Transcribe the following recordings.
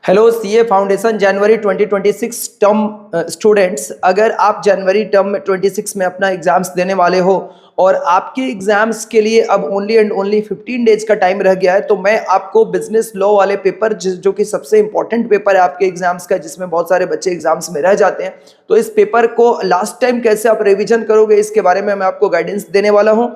Hello CA foundation जनवरी 2026 term students, अगर आप जनवरी term 26 में अपना एग्जाम्स देने वाले हो और आपके एग्जाम्स के लिए अब ओनली एंड ओनली 15 डेज का टाइम रह गया है, तो मैं आपको बिजनेस लॉ वाले पेपर जो कि सबसे इंपॉर्टेंट पेपर है आपके एग्जाम्स का, जिसमें बहुत सारे बच्चे एग्जाम्स में रह जाते हैं, तो इस पेपर को लास्ट टाइम कैसे आप रिवीजन करोगे इसके बारे में मैं आपको गाइडेंस देने वाला हूं।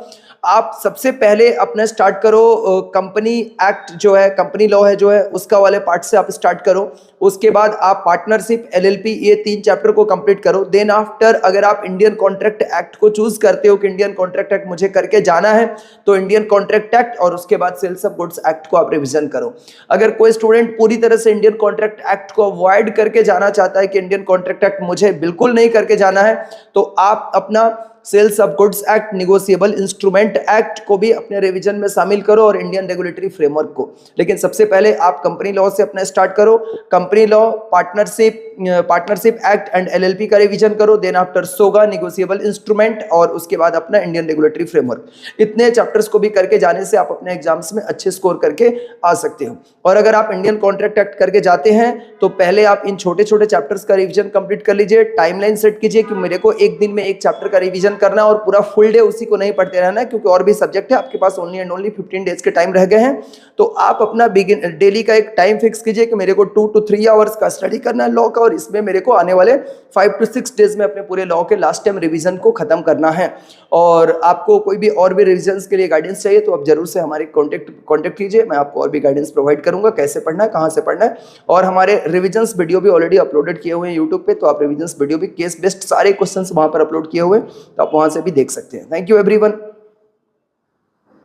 आप सबसे पहले अपना स्टार्ट करो कंपनी एक्ट जो है, कंपनी लॉ है जो है, उसका वाले पार्ट से आप स्टार्ट करो। उसके बाद आप पार्टनरशिप, एलएलपी, ये 3 चैप्टर को कंप्लीट करो। देन आफ्टर अगर आप इंडियन कॉन्ट्रैक्ट एक्ट को चूज करते हो कि इंडियन कॉन्ट्रैक्ट एक्ट मुझे करके जाना है, तो इंडियन कॉन्ट्रैक्ट एक्ट और उसके बाद सेल्स ऑफ गुड्स एक्ट को आप रिवीजन करो। अगर कोई स्टूडेंट पूरी तरह से इंडियन कॉन्ट्रैक्ट एक्ट को अवॉइड करके जाना चाहता है कि इंडियन कॉन्ट्रैक्ट एक्ट मुझे बिल्कुल नहीं करके जाना है, तो आप अपना sales of goods act, negotiable instrument act को भी अपने रिवीजन में शामिल करो और इंडियन रेगुलेटरी फ्रेमवर्क को। लेकिन सबसे पहले आप कंपनी लॉ से अपना स्टार्ट करो। Company law, partnership act and LLP का रिवीजन करो। देन आफ्टर सोगा, निगोशिएबल इंस्ट्रूमेंट, और उसके बाद अपना इंडियन रेगुलेटरी फ्रेमवर्क। इतने चैप्टर्स को भी करके जाने से आप अपने एग्जाम्स में अच्छे स्कोर करके आ सकते हो। और अगर आप इंडियन कॉन्ट्रैक्ट एक्ट करके जाते हैं तो पहले आप इन छोटे छोटे चैप्टर्स का रिवीजन कंप्लीट कर लीजिए। टाइमलाइन सेट कीजिए कि मेरे को एक दिन में एक चैप्टर का रिवीजन करना और पूरा फुल डे उसी को नहीं पढ़ते रहना है, क्योंकि और भी सब्जेक्ट है, आपके पास ओनली एंड ओनली 15 डेज के टाइम रह गए हैं। तो आप अपना डेली का एक टाइम फिक्स कीजिए कि मेरे को 2 to 3 आवर्स का स्टडी करना है लॉ का, और इसमें मेरे को आने वाले 5 to 6 डेज में अपने पूरे लॉ के लास्ट टाइम रिवीजन को खत्म करना है। और आपको कोई भी और भी रिविजन्स के लिए गाइडेंस चाहिए तो आप जरूर से हमारे कॉन्टेक्ट कीजिए। मैं आपको और भी गाइडेंस प्रोवाइड करूंगा, कैसे पढ़ना है, कहाँ से पढ़ना है। और हमारे रिविजन्स वीडियो भी ऑलरेडी अपलोडेड किए हुए हैं यूट्यूब पे, तो आप रिविजन्स वीडियो भी केस बेस्ड सारे क्वेश्चंस वहां पर अपलोड किए हुए हैं, तो आप वहां से भी देख सकते हैं। Thank you everyone.